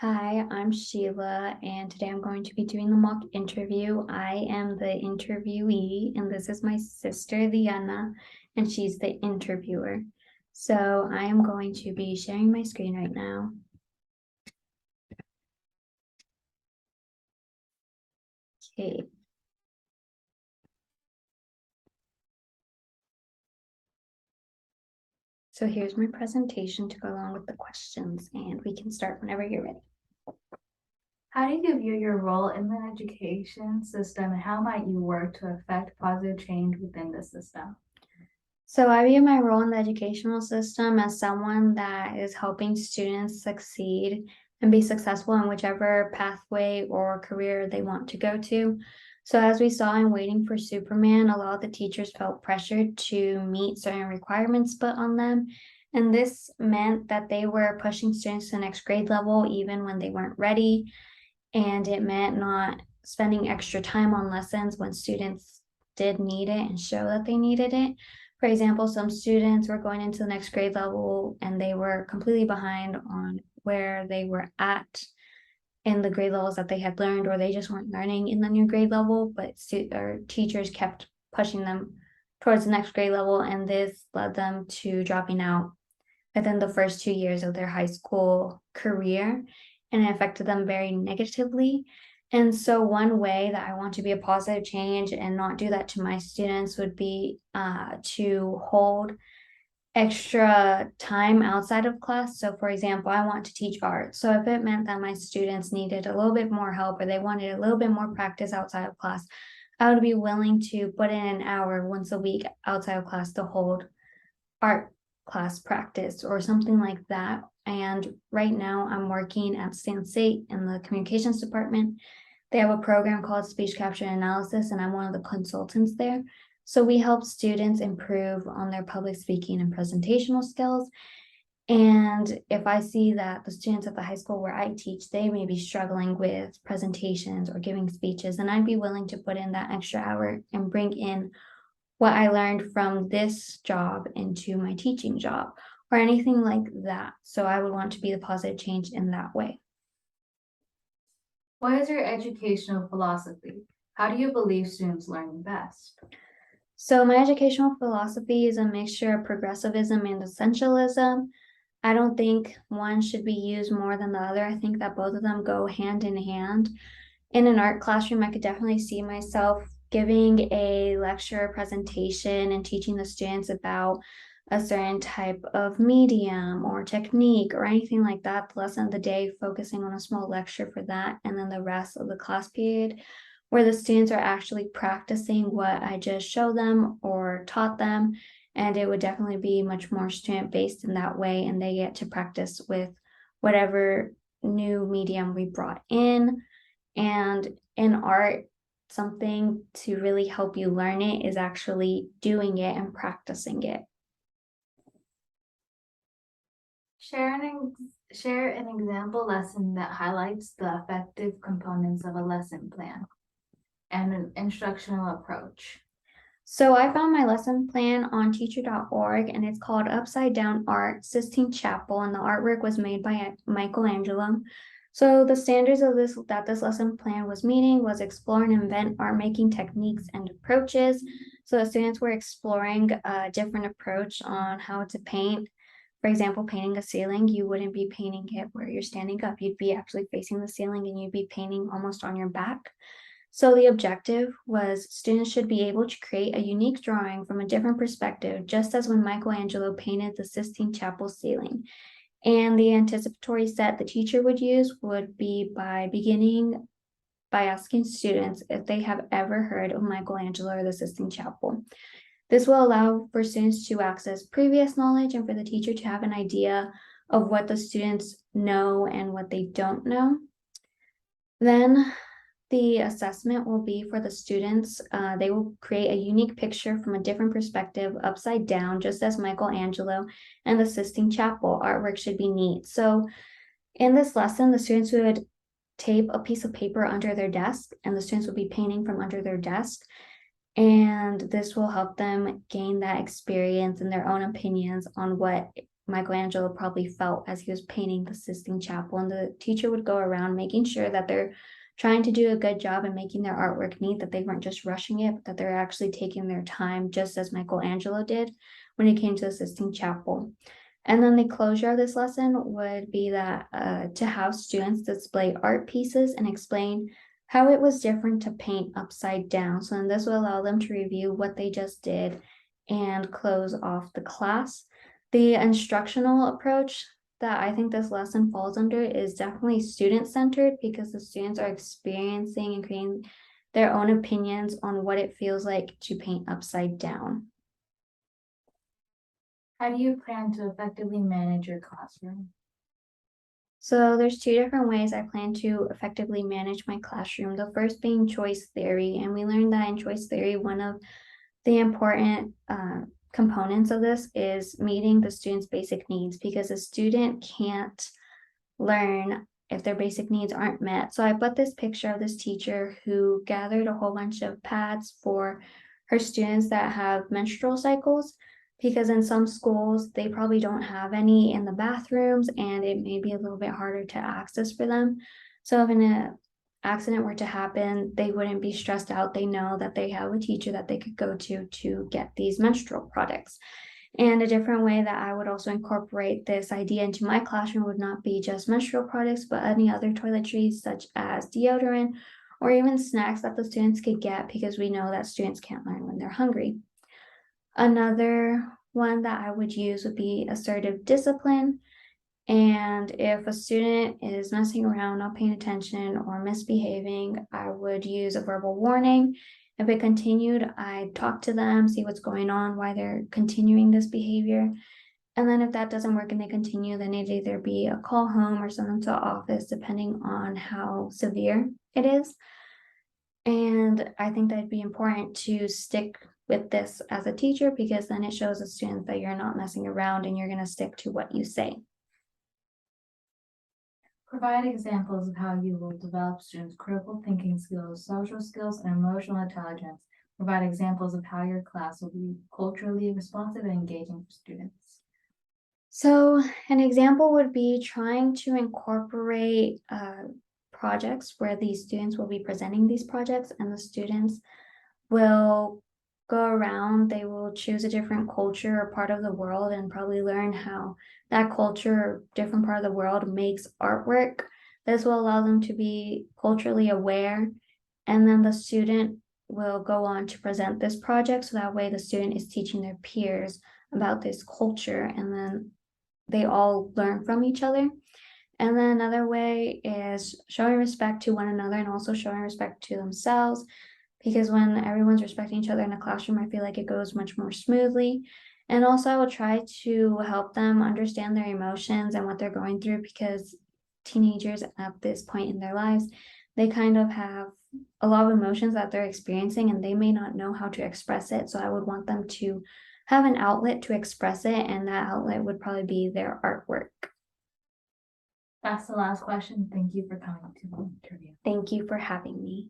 Hi, I'm Sheila, and today I'm going to be doing the mock interview. I am the interviewee, and this is my sister, Liana, and she's the interviewer. So I am going to be sharing my screen right now. Okay. So here's my presentation to go along with the questions, and we can start whenever you're ready. How do you view your role in the education system and how might you work to affect positive change within the system? So I view my role in the educational system as someone that is helping students succeed and be successful in whichever pathway or career they want to go to. So as we saw in Waiting for Superman, a lot of the teachers felt pressured to meet certain requirements put on them. And this meant that they were pushing students to the next grade level even when they weren't ready. And it meant not spending extra time on lessons when students did need it and show that they needed it. For example, some students were going into the next grade level and they were completely behind on where they were at in the grade levels that they had learned, or they just weren't learning in the new grade level, but teachers kept pushing them towards the next grade level, and this led them to dropping out within the first 2 years of their high school career, and it affected them very negatively. And so, one way that I want to be a positive change and not do that to my students would be to hold extra time outside of class. So, for example, I want to teach art. So, if it meant that my students needed a little bit more help or they wanted a little bit more practice outside of class, I would be willing to put in an hour once a week outside of class to hold art class practice or something like that. And right now I'm working at Stan State in the communications department. They have a program called speech capture analysis, and I'm one of the consultants there. So we help students improve on their public speaking and presentational skills. And if I see that the students at the high school where I teach, they may be struggling with presentations or giving speeches, then I'd be willing to put in that extra hour and bring in what I learned from this job into my teaching job or anything like that. So I would want to be the positive change in that way. What is your educational philosophy? How do you believe students learn best? So my educational philosophy is a mixture of progressivism and essentialism. I don't think one should be used more than the other. I think that both of them go hand in hand. In an art classroom, I could definitely see myself giving a lecture presentation and teaching the students about a certain type of medium or technique or anything like that. The lesson of the day, focusing on a small lecture for that, and then the rest of the class period where the students are actually practicing what I just showed them or taught them. And it would definitely be much more student based in that way. And they get to practice with whatever new medium we brought in. And in art, something to really help you learn it is actually doing it and practicing it. Share an example lesson that highlights the effective components of a lesson plan and an instructional approach. So I found my lesson plan on teacher.org, and it's called Upside Down Art, Sistine Chapel, and the artwork was made by Michelangelo. So the standards of this lesson plan was meeting was explore and invent art making techniques and approaches. So the students were exploring a different approach on how to paint. For example, painting a ceiling, you wouldn't be painting it where you're standing up. You'd be actually facing the ceiling and you'd be painting almost on your back. So the objective was students should be able to create a unique drawing from a different perspective, just as when Michelangelo painted the Sistine Chapel ceiling. And the anticipatory set the teacher would use would be by beginning by asking students if they have ever heard of Michelangelo or the Sistine Chapel. This will allow for students to access previous knowledge and for the teacher to have an idea of what the students know and what they don't know. Then the assessment will be for the students. They will create a unique picture from a different perspective, upside down, just as Michelangelo and the Sistine Chapel. Artwork should be neat. So in this lesson, the students would tape a piece of paper under their desk, and the students would be painting from under their desk. And this will help them gain that experience and their own opinions on what Michelangelo probably felt as he was painting the Sistine Chapel. And the teacher would go around making sure that they're trying to do a good job and making their artwork neat, that they weren't just rushing it, but that they're actually taking their time, just as Michelangelo did when it came to the Sistine Chapel. And then the closure of this lesson would be that to have students display art pieces and explain how it was different to paint upside down. So then this will allow them to review what they just did and close off the class. The instructional approach that I think this lesson falls under is definitely student-centered, because the students are experiencing and creating their own opinions on what it feels like to paint upside down. How do you plan to effectively manage your classroom? So there's two different ways I plan to effectively manage my classroom. The first being choice theory, and we learned that in choice theory, one of the important components of this is meeting the student's basic needs, because a student can't learn if their basic needs aren't met. So I put this picture of this teacher who gathered a whole bunch of pads for her students that have menstrual cycles, because in some schools they probably don't have any in the bathrooms and it may be a little bit harder to access for them. So if an accident were to happen, they wouldn't be stressed out. They know that they have a teacher that they could go to get these menstrual products. And a different way that I would also incorporate this idea into my classroom would not be just menstrual products, but any other toiletries such as deodorant or even snacks that the students could get, because we know that students can't learn when they're hungry. Another one that I would use would be assertive discipline. And if a student is messing around, not paying attention, or misbehaving, I would use a verbal warning. If it continued, I'd talk to them, see what's going on, why they're continuing this behavior. And then if that doesn't work and they continue, then it'd either be a call home or send them to the office, depending on how severe it is. And I think that'd be important to stick with this as a teacher, because then it shows the students that you're not messing around and you're going to stick to what you say. Provide examples of how you will develop students' critical thinking skills, social skills, and emotional intelligence. Provide examples of how your class will be culturally responsive and engaging for students. So an example would be trying to incorporate projects where these students will be presenting these projects, and the students will go around, they will choose a different culture or part of the world and probably learn how that culture or different part of the world makes artwork. This will allow them to be culturally aware, and then the student will go on to present this project, so that way the student is teaching their peers about this culture, and then they all learn from each other. And then another way is showing respect to one another and also showing respect to themselves, because when everyone's respecting each other in a classroom, I feel like it goes much more smoothly. And also I will try to help them understand their emotions and what they're going through, because teenagers at this point in their lives, they kind of have a lot of emotions that they're experiencing and they may not know how to express it. So I would want them to have an outlet to express it, and that outlet would probably be their artwork. That's the last question. Thank you for coming to the interview. Thank you for having me.